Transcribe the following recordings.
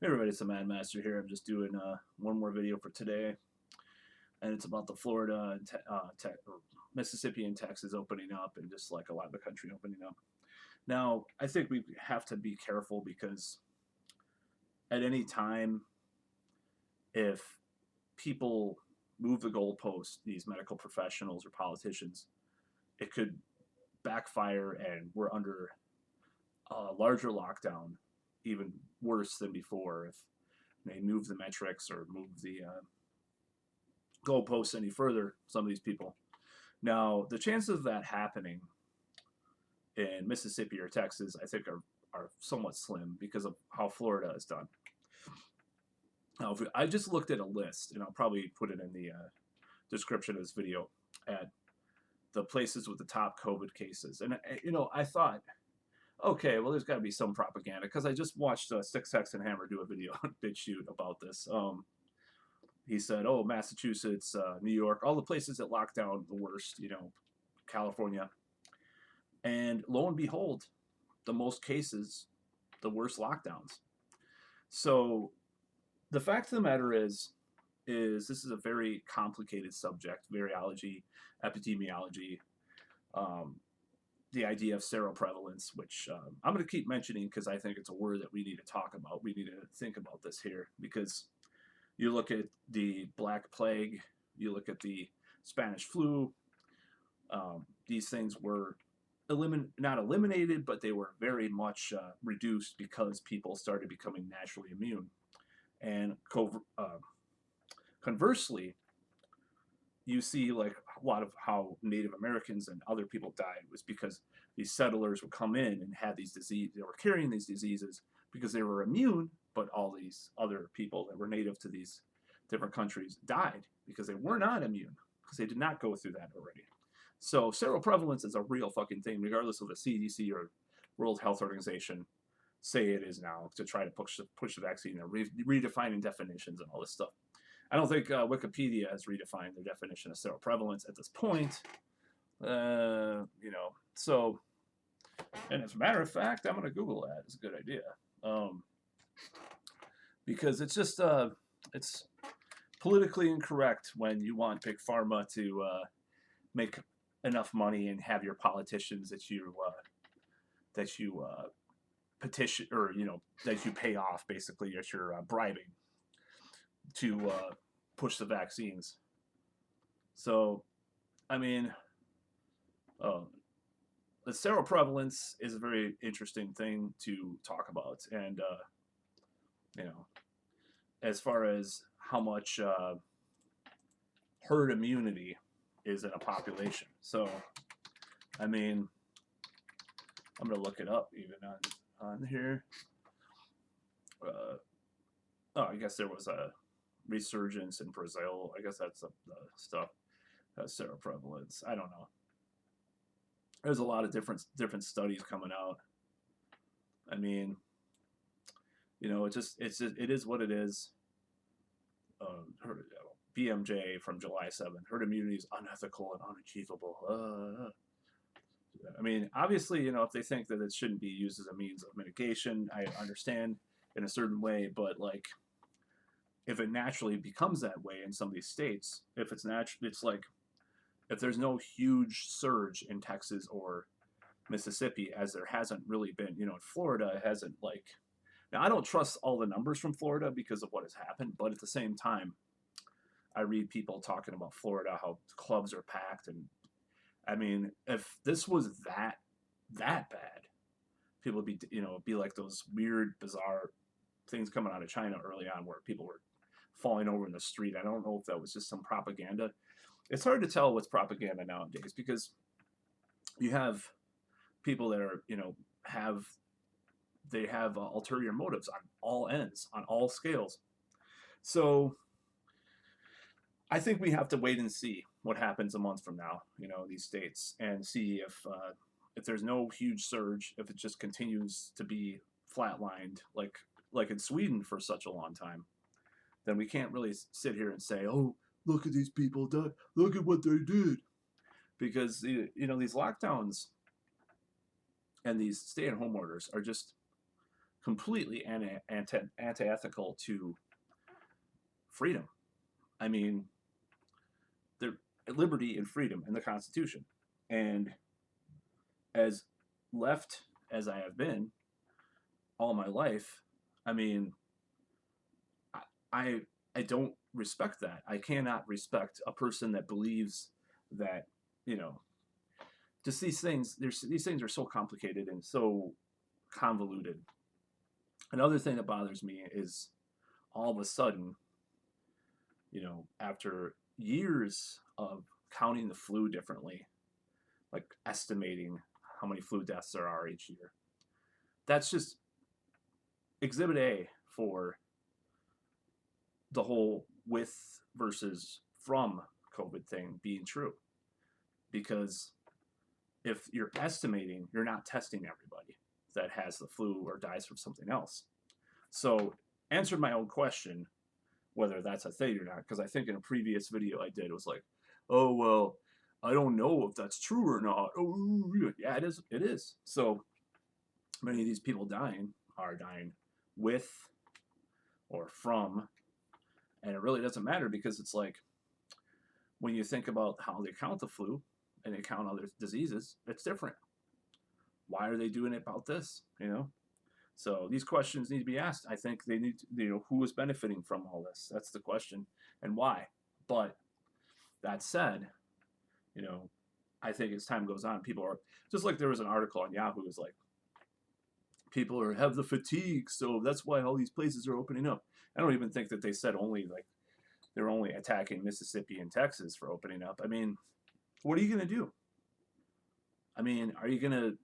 Hey everybody, it's the Mad Master here. I'm just doing one more video for today, and it's about the Florida and or Mississippi and Texas opening up, and just like a lot of the country opening up. Now, I think we have to be careful because at any time, if people move the goalpost, these medical professionals or politicians, it could backfire, and we're under a larger lockdown, even worse than before if they move the metrics or move the goalposts any further, some of these people. Now, the chances of that happening in Mississippi or Texas, I think, are somewhat slim because of how Florida is done. Now, I just looked at a list, and I'll probably put it in the description of this video, at the places with the top COVID cases. And, I thought, okay, well, there's got to be some propaganda because I just watched Six Sex and Hammer do a video on BitChute about this. He said, oh, Massachusetts, New York, all the places that locked down the worst, California. And lo and behold, the most cases, the worst lockdowns. So the fact of the matter is this is a very complicated subject, virology, epidemiology, the idea of seroprevalence, which I'm going to keep mentioning because I think it's a word that we need to talk about. We need to think about this here because you look at the Black Plague, you look at the Spanish flu, these things were not eliminated, but they were very much reduced because people started becoming naturally immune. And conversely, you see like a lot of how Native Americans and other people died was because these settlers would come in and had these diseases, they were carrying these diseases because they were immune, but all these other people that were native to these different countries died because they were not immune, because they did not go through that already. So seroprevalence is a real fucking thing, regardless of the CDC or World Health Organization say it is now, to try to push the vaccine and redefining definitions and all this stuff. I don't think Wikipedia has redefined their definition of seroprevalence at this point. So, and as a matter of fact, I'm going to Google that. It's a good idea. Because it's just, it's politically incorrect when you want Big Pharma to make enough money and have your politicians that you petition, or that you pay off, basically, that you're bribing to push the vaccines. So, I mean, the seroprevalence is a very interesting thing to talk about, and as far as how much herd immunity is in a population. So, I mean, I'm gonna look it up even on here. I guess there was a resurgence in Brazil. I guess that's the stuff. Seroprevalence. I don't know. There's a lot of different studies coming out. I mean, it is what it is. BMJ from July 7th. Herd immunity is unethical and unachievable. I mean, obviously, if they think that it shouldn't be used as a means of mitigation, I understand in a certain way, but like, if it naturally becomes that way in some of these states, if it's natural, it's like, if there's no huge surge in Texas or Mississippi, as there hasn't really been, in Florida, it hasn't like, now I don't trust all the numbers from Florida because of what has happened, but at the same time, I read people talking about Florida, how clubs are packed, and I mean, if this was that bad, people would be like those weird, bizarre things coming out of China early on where people were falling over in the street. I don't know if that was just some propaganda. It's hard to tell what's propaganda nowadays because you have people that are, have ulterior motives on all ends, on all scales. So I think we have to wait and see what happens a month from now, these states, and see if there's no huge surge, if it just continues to be flatlined like in Sweden for such a long time, then we can't really sit here and say, oh, look at these people, look at what they did, because these lockdowns and these stay-at-home orders are just completely antithetical to freedom. I mean, there liberty and freedom in the Constitution. And as left as I have been all my life, I mean, I I don't respect that. I cannot respect a person that believes that, you know, just these things. These things are so complicated and so convoluted. Another thing that bothers me is all of a sudden, after years of counting the flu differently, like estimating how many flu deaths there are each year, that's just exhibit A for the whole with versus from COVID thing being true. Because if you're estimating, you're not testing everybody that has the flu or dies from something else. So, answered my own question, whether that's a thing or not, because I think in a previous video I did, it was like, oh, well, I don't know if that's true or not. Oh, yeah, it is. It is. So, many of these people are dying with or from, and it really doesn't matter because it's like, when you think about how they count the flu and they count other diseases, it's different. Why are they doing it about this? So these questions need to be asked. I think they need to, who is benefiting from all this? That's the question, and why. But that said, I think as time goes on, people are just like, there was an article on Yahoo, was like, people have the fatigue, so that's why all these places are opening up. I don't even think that they said only like they're only attacking Mississippi and Texas for opening up. I mean, what are you going to do? I mean, are you going to,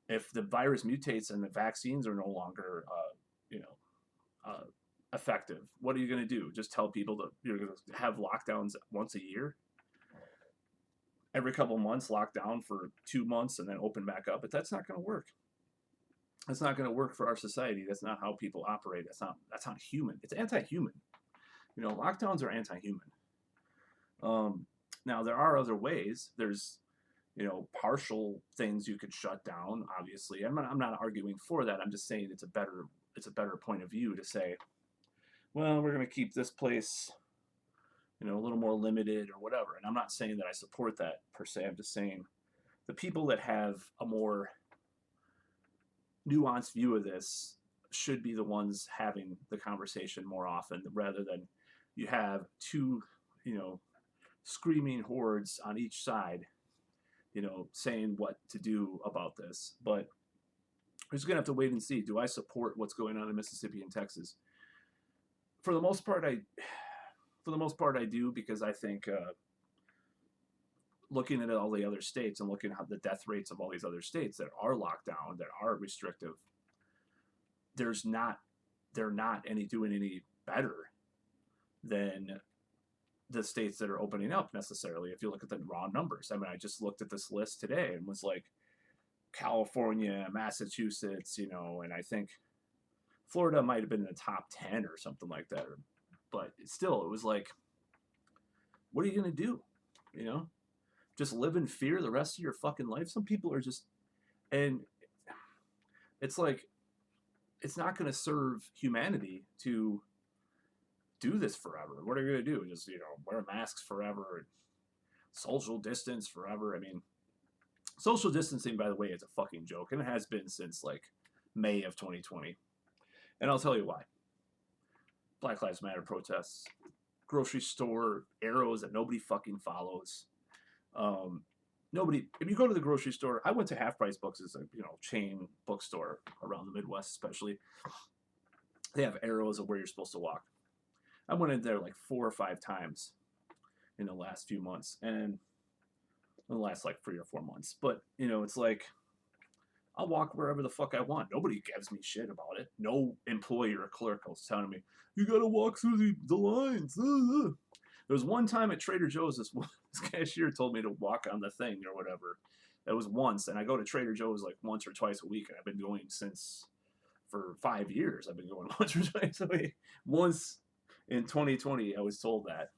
if the virus mutates and the vaccines are no longer, effective, what are you going to do? Just tell people that you're going to have lockdowns once a year? Every couple months, lock down for 2 months and then open back up? But that's not going to work. That's not going to work for our society. That's not how people operate. That's not human. It's anti-human. Lockdowns are anti-human. Now there are other ways. There's, partial things you could shut down. Obviously, I'm not arguing for that. I'm just saying it's a better point of view to say, well, we're going to keep this place, a little more limited or whatever. And I'm not saying that I support that per se. I'm just saying the people that have a more nuanced view of this should be the ones having the conversation more often, rather than you have two, screaming hordes on each side, saying what to do about this. But we're just gonna have to wait and see. Do I support what's going on in Mississippi and Texas? For the most part, I do, because I think looking at all the other states and looking at the death rates of all these other states that are locked down, that are restrictive, they're not doing any better than the states that are opening up necessarily. If you look at the raw numbers, I mean, I just looked at this list today and was like, California, Massachusetts, and I think Florida might have been in the top 10 or something like that. But still, it was like, what are you going to do? Just live in fear the rest of your fucking life? Some people are just, and it's like, it's not going to serve humanity to do this forever. What are you going to do? Just, wear masks forever and social distance forever? I mean, social distancing, by the way, is a fucking joke, and it has been since like May of 2020. And I'll tell you why. Black Lives Matter protests, grocery store arrows that nobody fucking follows. If you go to the grocery store, I went to Half Price Books, as a chain bookstore around the Midwest especially. They have arrows of where you're supposed to walk. I went in there like 4 or 5 times in the last few months, and in the last like 3 or 4 months. But it's like, I'll walk wherever the fuck I want. Nobody gives me shit about it. No employer or clerk was telling me, you gotta walk through the lines. There was one time at Trader Joe's, this cashier told me to walk on the thing or whatever. That was once, and I go to Trader Joe's like once or twice a week, and I've been going for 5 years. I've been going once or twice a week. Once in 2020, I was told that.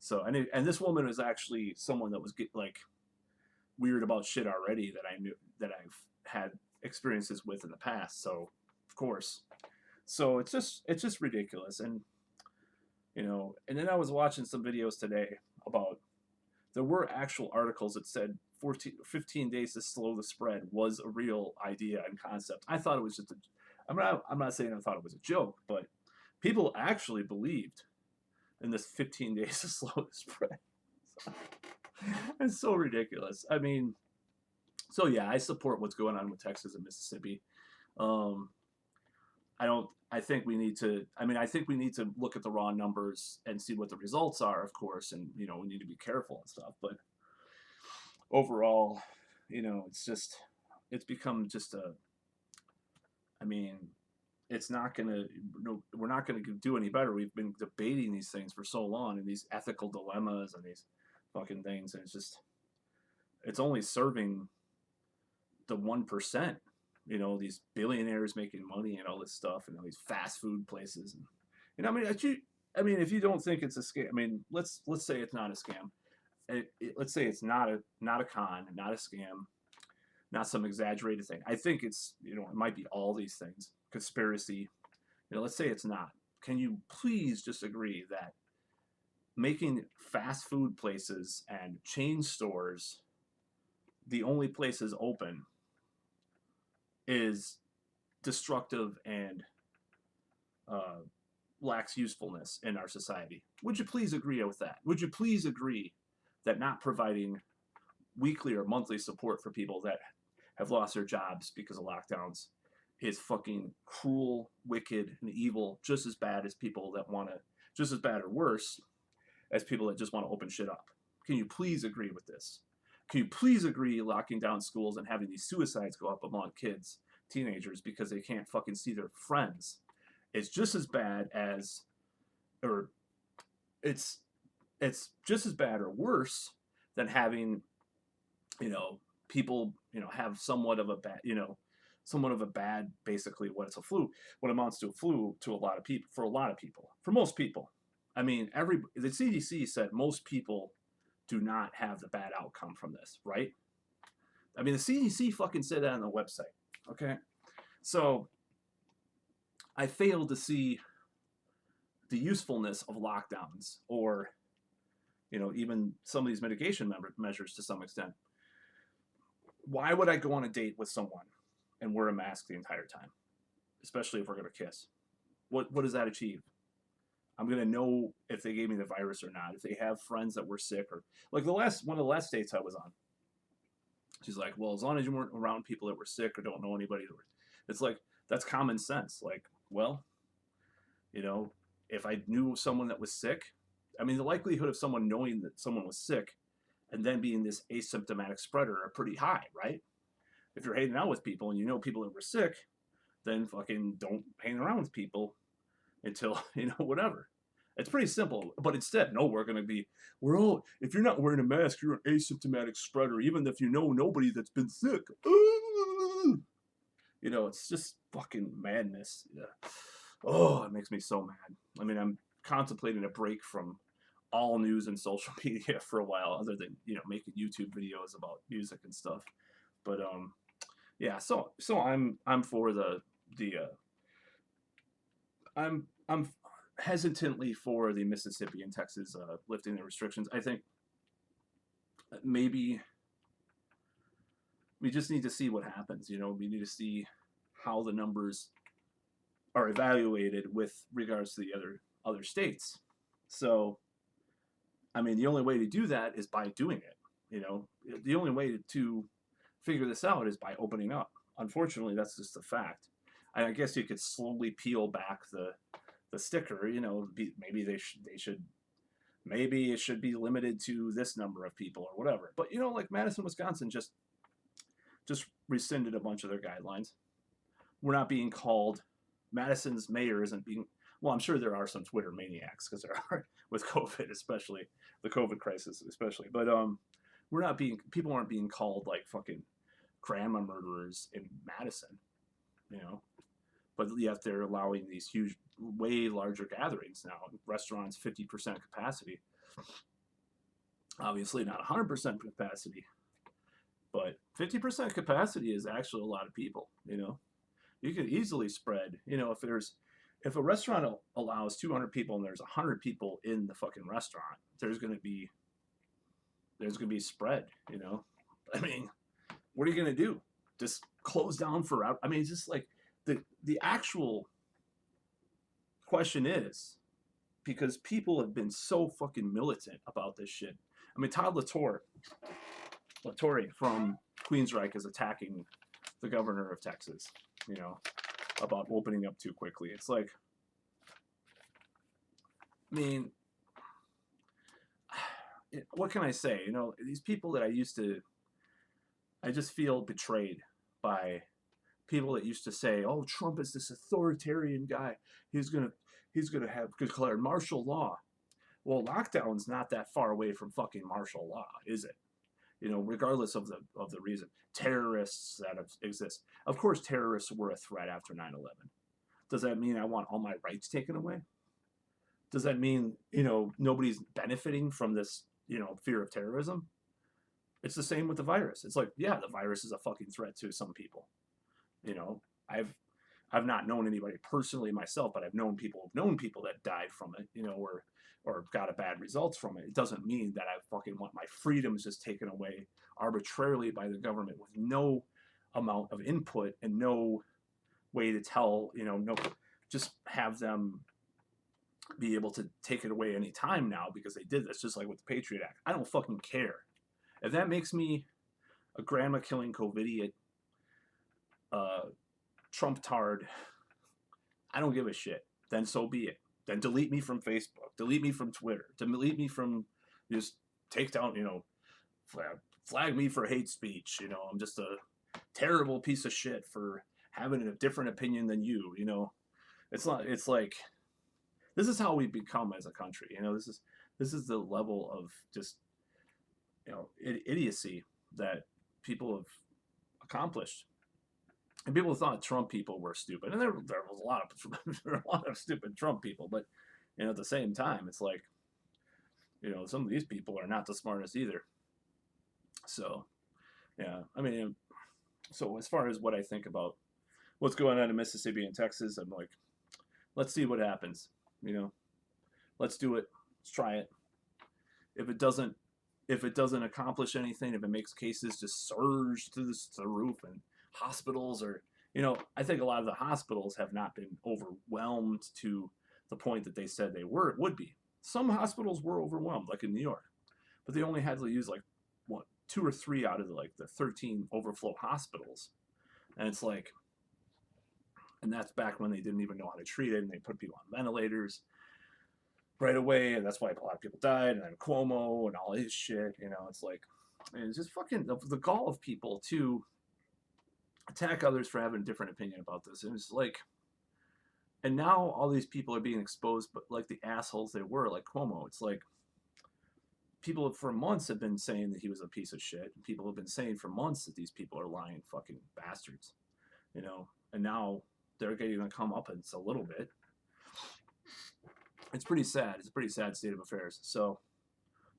So, and this woman was actually someone that was like weird about shit already, that I knew, that I've had experiences with in the past. So, of course, so it's just ridiculous. And and then I was watching some videos today about there were actual articles that said 15 days to slow the spread was a real idea and concept. I thought it was just I'm not saying I thought it was a joke, but people actually believed in this 15 days to slow the spread. It's so ridiculous. I mean, so yeah, I support what's going on with Texas and Mississippi. Um, I don't. I think we need to. I mean, I think we need to look at the raw numbers and see what the results are, of course, and we need to be careful and stuff. But overall, it's become just a. I mean, it's not gonna. No, we're not gonna do any better. We've been debating these things for so long, and these ethical dilemmas and these fucking things, and it's only serving the 1%. These billionaires making money and all this stuff, and all these fast food places, and I mean, if you don't think it's a scam, I mean, let's say it's not a scam. Let's say it's not a con, not a scam, not some exaggerated thing. I think it's it might be all these things, conspiracy. Let's say it's not. Can you please just agree that making fast food places and chain stores the only places open is destructive and lacks usefulness in our society? Would you please agree with that? Would you please agree that not providing weekly or monthly support for people that have lost their jobs because of lockdowns is fucking cruel, wicked, and evil, just as bad as people that want to, just as bad or worse as people that just want to open shit up? Can you please agree with this? Can you please agree locking down schools and having these suicides go up among kids, teenagers, because they can't fucking see their friends? It's just as bad as, or it's just as bad or worse than having, people, have somewhat of a bad, basically what it's a flu, what amounts to a flu to a lot of people, for most people. I mean, the CDC said most people do not have the bad outcome from this, right? I mean, the CDC fucking said that on the website, okay? So I failed to see the usefulness of lockdowns or, even some of these mitigation measures to some extent. Why would I go on a date with someone and wear a mask the entire time, especially if we're going to kiss? What does that achieve? I'm going to know if they gave me the virus or not, if they have friends that were sick, or like one of the last dates I was on. She's like, well, as long as you weren't around people that were sick or don't know anybody that were, it's like, that's common sense. Like, well, if I knew someone that was sick, I mean, the likelihood of someone knowing that someone was sick and then being this asymptomatic spreader are pretty high, right? If you're hanging out with people and you know people that were sick, then fucking don't hang around with people until, whatever. It's pretty simple. But instead, no, if you're not wearing a mask, you're an asymptomatic spreader, even if you know nobody that's been sick. It's just fucking madness. Yeah. Oh, it makes me so mad. I mean, I'm contemplating a break from all news and social media for a while, other than, making YouTube videos about music and stuff. But yeah, so I'm for I'm hesitantly for the Mississippi and Texas lifting the restrictions. I think maybe we just need to see what happens. We need to see how the numbers are evaluated with regards to the other states. So, I mean, the only way to do that is by doing it. The only way to figure this out is by opening up. Unfortunately, that's just a fact. And I guess you could slowly peel back the sticker. Maybe maybe it should be limited to this number of people or whatever. But like Madison, Wisconsin just rescinded a bunch of their guidelines. We're not being called. Madison's mayor isn't being. Well, I'm sure there are some Twitter maniacs, because there are with COVID, especially the COVID crisis, especially. But people aren't being called like fucking grandma murderers in Madison, But yet they're allowing these huge, way larger gatherings now. Restaurants 50% capacity. Obviously not 100% capacity. But 50% capacity is actually a lot of people, you know. You could easily spread, you know, if a restaurant allows 200 people and there's 100 people in the fucking restaurant, there's going to be spread, you know. I mean, what are you going to do? Just close down forever? I mean, it's just like the actual question is, because people have been so fucking militant about this shit. I mean, Todd LaTorre from Queensryche is attacking the governor of Texas, you know, about opening up too quickly. It's like, I mean, what can I say? You know, these people that I just feel betrayed by people that used to say, "Oh, Trump is this authoritarian guy. He's gonna have declared martial law." Well, lockdown's not that far away from fucking martial law, is it? You know, regardless of the reason. Terrorists that exist. Of course, terrorists were a threat after 9/11. Does that mean I want all my rights taken away? Does that mean, you know, nobody's benefiting from this, you know, fear of terrorism? It's the same with the virus. It's like, yeah, the virus is a fucking threat to some people. You know, I've not known anybody personally myself, but I've known people that died from it, you know, or got a bad results from it. It doesn't mean that I fucking want my freedoms just taken away arbitrarily by the government with no amount of input and no way to tell, you know, no, just have them be able to take it away anytime now because they did this, just like with the Patriot Act. I don't fucking care. If that makes me a grandma killing COVIDiot, Trump tard, I don't give a shit. Then so be it. Then delete me from Facebook, delete me from Twitter, delete me from, just take down, you know, flag me for hate speech. You know, I'm just a terrible piece of shit for having a different opinion than you. You know, it's like, this is how we become as a country. You know, this is the level of just, you know, idiocy that people have accomplished. And people thought Trump people were stupid, and there was a lot of stupid Trump people. But, you know, at the same time, it's like, you know, some of these people are not the smartest either. So, yeah, I mean, so as far as what I think about what's going on in Mississippi and Texas, I'm like, let's see what happens. You know, let's do it. Let's try it. If it doesn't accomplish anything, if it makes cases just surge to the roof, and hospitals are, you know, I think a lot of the hospitals have not been overwhelmed to the point that they said they would be. Some hospitals were overwhelmed, like in New York, but they only had to use like 2 or 3 out of the 13 overflow hospitals. And it's like, and that's back when they didn't even know how to treat it, and they put people on ventilators right away, and that's why a lot of people died. And then Cuomo and all his shit, you know, it's like, it's just fucking the gall of people to attack others for having a different opinion about this. And it's like, and now all these people are being exposed, but like the assholes they were, like Cuomo. It's like, people for months have been saying that he was a piece of shit. And people have been saying for months that these people are lying fucking bastards, you know, and now they're getting to come up a little bit. It's pretty sad. It's a pretty sad state of affairs. So,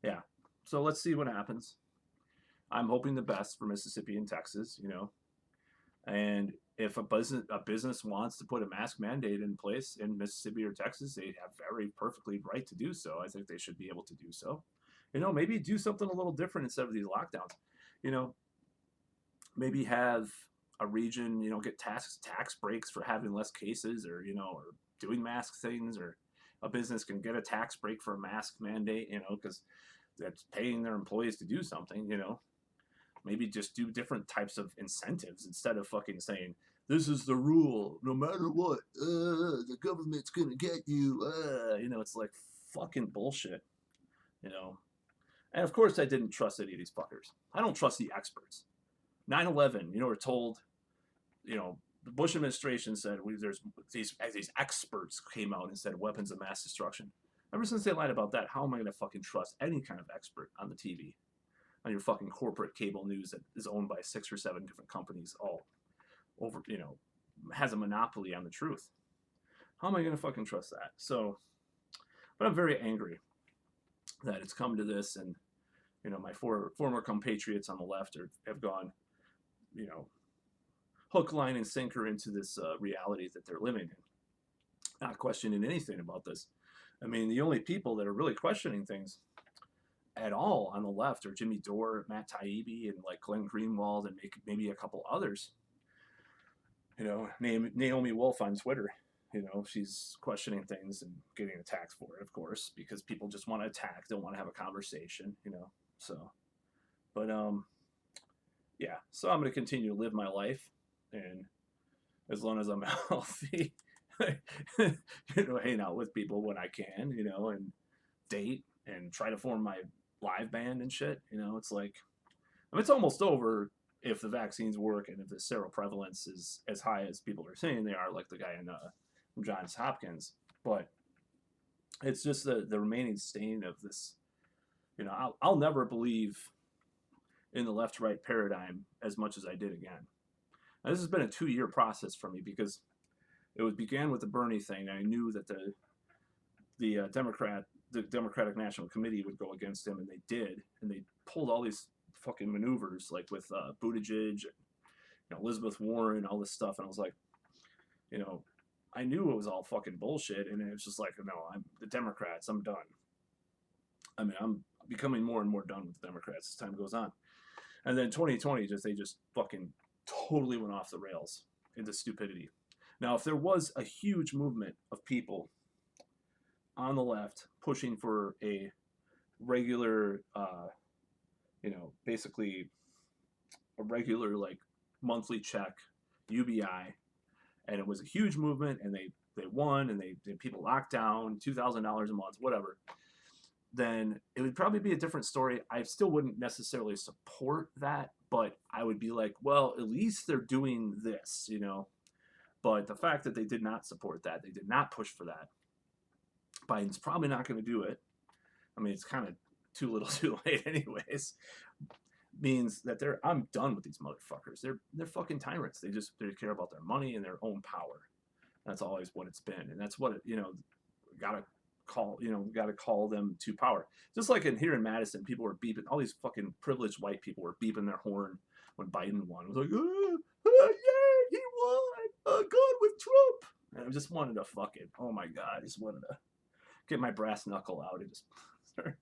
yeah. So let's see what happens. I'm hoping the best for Mississippi and Texas, you know. And if a business wants to put a mask mandate in place in Mississippi or Texas, they have very perfectly right to do so. I think they should be able to do so. You know, maybe do something a little different instead of these lockdowns. You know, maybe have a region, you know, get tax breaks for having less cases, or, you know, or doing mask things, or a business can get a tax break for a mask mandate, you know, because that's paying their employees to do something, you know. Maybe just do different types of incentives instead of fucking saying, this is the rule, no matter what, the government's gonna get you, you know, it's like fucking bullshit, you know. And of course I didn't trust any of these fuckers. I don't trust the experts. 9/11, you know, we're told, you know, the Bush administration said there's these experts came out and said weapons of mass destruction. Ever since they lied about that, how am I going to fucking trust any kind of expert on the TV, on your fucking corporate cable news that is owned by 6 or 7 different companies, all over, you know, has a monopoly on the truth? How am I going to fucking trust that? So, but I'm very angry that it's come to this, and you know, my former compatriots on the left have gone, you know, hook, line, and sinker into this reality that they're living in, not questioning anything about this. I mean, the only people that are really questioning things at all on the left are Jimmy Dore, Matt Taibbi, and like Glenn Greenwald, and maybe a couple others. You know, Naomi Wolf on Twitter. You know, she's questioning things and getting attacked for it, of course, because people just want to attack, don't want to have a conversation. You know, so, but yeah. So I'm going to continue to live my life, and as long as I'm healthy, you know, hang out with people when I can, you know, and date and try to form my live band and shit. You know, it's like, I mean, it's almost over if the vaccines work and if the seroprevalence is as high as people are saying they are, like the guy in from Johns Hopkins. But it's just the remaining stain of this. You know, I'll never believe in the left-right paradigm as much as I did again. Now, this has been a 2-year process for me because it began with the Bernie thing. I knew that the Democratic National Committee would go against him, and they did, and they pulled all these fucking maneuvers, like with Buttigieg, and, you know, Elizabeth Warren, all this stuff, and I was like, you know, I knew it was all fucking bullshit, and it was just like, no, I'm the Democrats, I'm done. I mean, I'm becoming more and more done with the Democrats as time goes on. And then 2020, they just fucking totally went off the rails into stupidity. Now, if there was a huge movement of people on the left pushing for a regular, you know, basically a regular like monthly check, UBI, and it was a huge movement, and they won, and they people locked down $2,000 a month, whatever, then it would probably be a different story. I still wouldn't necessarily support that, but I would be like, well, at least they're doing this, you know. But the fact that they did not support that, they did not push for that, Biden's probably not going to do it. I mean, it's kind of too little too late anyways, means that I'm done with these motherfuckers. They're fucking tyrants. They care about their money and their own power. That's always what it's been. And that's what, you know, gotta call them to power. Just like here in Madison, people were beeping, all these fucking privileged white people were beeping their horn when Biden won. It was like, yeah, he won, good with Trump. And I just wanted to fucking, oh my God, I just wanted to get my brass knuckle out and just start.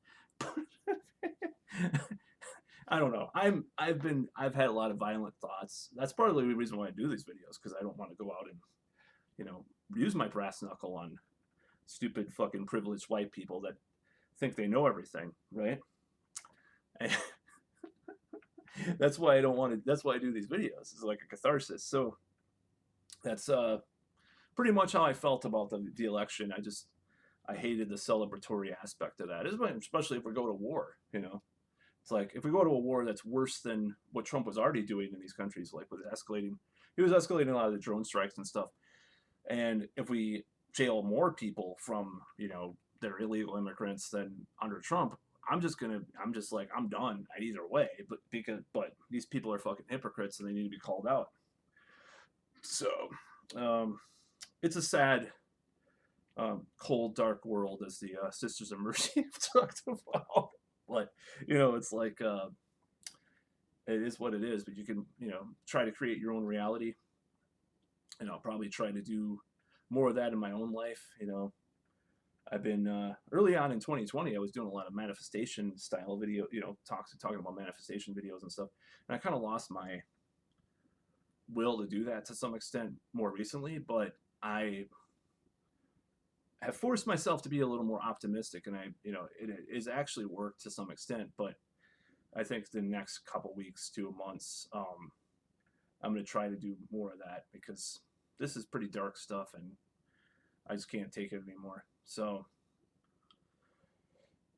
I don't know. I've had a lot of violent thoughts. That's partly the reason why I do these videos, because I don't want to go out and, you know, use my brass knuckle on stupid fucking privileged white people that think they know everything, right? That's why I don't want to. That's why I do these videos. It's like a catharsis. So that's pretty much how I felt about the election. I hated the celebratory aspect of that, especially if we go to war. You know, it's like if we go to a war that's worse than what Trump was already doing in these countries, like with escalating. He was escalating a lot of the drone strikes and stuff. And if we jail more people from, you know, their illegal immigrants than under Trump, I'm just like, I'm done either way. But these people are fucking hypocrites and they need to be called out. So it's a sad, cold, dark world, as the Sisters of Mercy have talked about. But, you know, it's like, it is what it is, but you can, you know, try to create your own reality. And I'll probably try to do more of that in my own life. You know, I've been early on in 2020, I was doing a lot of manifestation style video, you know, talking about manifestation videos and stuff. And I kind of lost my will to do that to some extent more recently, but I have forced myself to be a little more optimistic, and you know, it is actually worked to some extent. But I think the next couple weeks to months, I'm going to try to do more of that, because this is pretty dark stuff and I just can't take it anymore. So,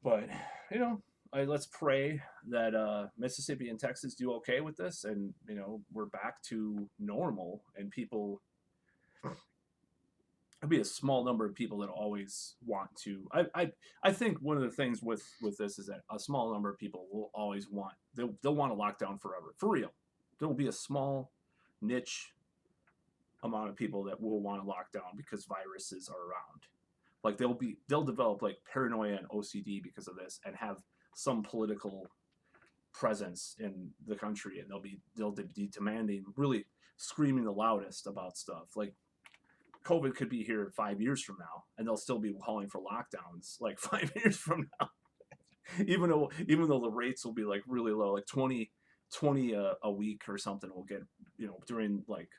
but, you know, let's pray that Mississippi and Texas do okay with this, and, you know, we're back to normal, and people, there'll be a small number of people that always want to. I think one of the things with this is that a small number of people will always want, they'll want to lock down forever, for real. There will be a small niche amount of people that will want to lock down because viruses are around. Like they'll develop like paranoia and OCD because of this, and have some political presence in the country, and they'll be demanding, really screaming the loudest about stuff. Like COVID could be here 5 years from now, and they'll still be calling for lockdowns like 5 years from now, even though the rates will be like really low, like 20 a week or something. We'll get, during like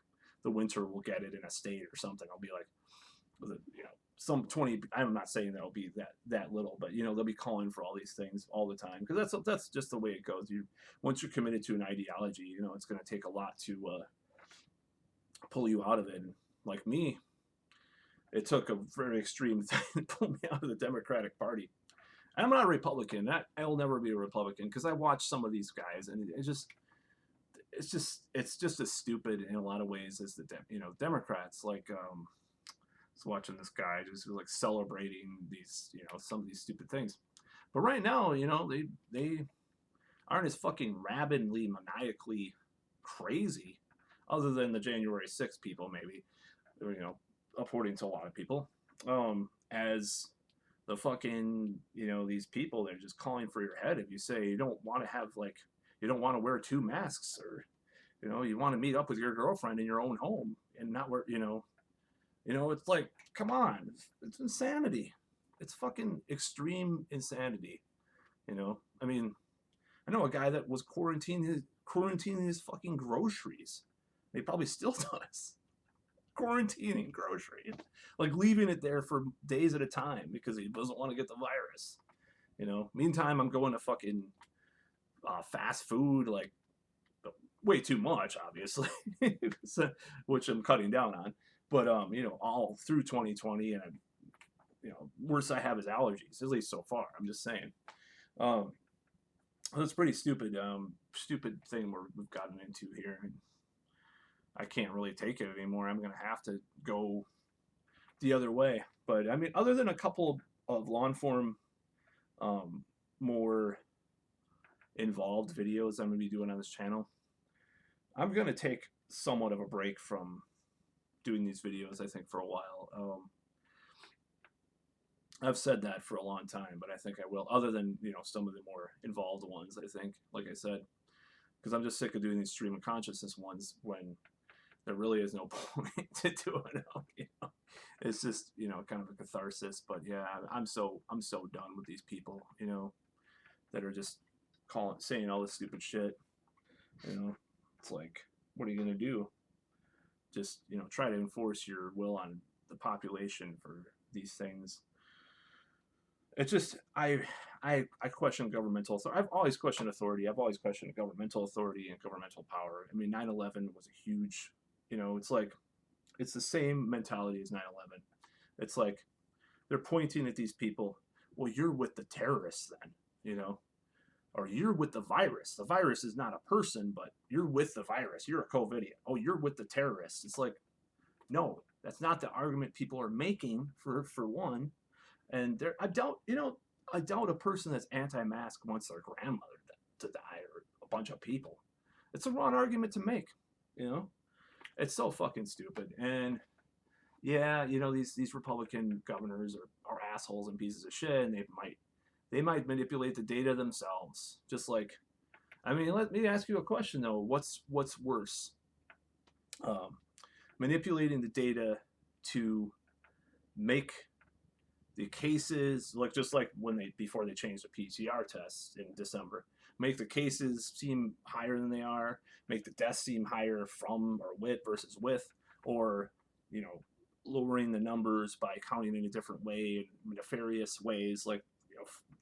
the winter, we'll get it in a state or something. I'll be like, some 20. I'm not saying that'll be that little, but they'll be calling for all these things all the time, because that's just the way it goes. Once you're committed to an ideology, it's going to take a lot to pull you out of it. And like me, it took a very extreme thing to pull me out of the Democratic Party. And I'm not a Republican. I'll never be a Republican, because I watch some of these guys, and it's just as stupid in a lot of ways as the Democrats. Like I was watching this guy just like celebrating these some of these stupid things, but right now they aren't as fucking rabidly, maniacally crazy, other than the January 6th people, maybe, according to a lot of people, as the fucking, these people, they're just calling for your head if you say you don't want to wear 2 masks, or, you want to meet up with your girlfriend in your own home and not wear, it's like, come on, it's insanity. It's fucking extreme insanity. I mean, I know a guy that was quarantining his fucking groceries. He probably still does. Quarantining groceries, like leaving it there for days at a time because he doesn't want to get the virus. Meantime, I'm going to fucking fast food, like way too much, obviously, which I'm cutting down on. But all through 2020, and worst I have is allergies, at least so far. I'm just saying. It's pretty stupid thing we've gotten into here. I can't really take it anymore. I'm going to have to go the other way. But I mean, other than a couple of long form, more involved videos I'm going to be doing on this channel, I'm going to take somewhat of a break from doing these videos, I think, for a while. I've said that for a long time, but I think I will, other than, some of the more involved ones, I think, like I said, because I'm just sick of doing these stream of consciousness ones when there really is no point to doing it. It's just, kind of a catharsis. But yeah, I'm so done with these people, that are just saying all this stupid shit. It's like, what are you gonna do? Just, try to enforce your will on the population for these things. It's just, I question governmental authority. I've always questioned authority. I've always questioned governmental authority and governmental power. I mean, 9/11 was a huge, it's like, it's the same mentality as 9/11. It's like, they're pointing at these people. Well, you're with the terrorists then, or you're with the virus. The virus is not a person, but you're with the virus. You're a COVIDian. Oh, you're with the terrorists. It's like, no, that's not the argument people are making for one. And I doubt a person that's anti-mask wants their grandmother to die, or a bunch of people. It's a wrong argument to make, It's so fucking stupid. And yeah, these Republican governors are assholes and pieces of shit, and they might manipulate the data themselves. Just like, I mean, let me ask you a question though. What's worse? Manipulating the data to make the cases, just like before they changed the PCR tests in December, make the cases seem higher than they are, make the deaths seem higher from or versus with, or lowering the numbers by counting in a different way, in nefarious ways, like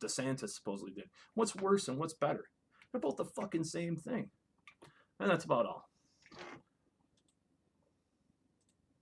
DeSantis supposedly did. What's worse and what's better? They're both the fucking same thing. And that's about all.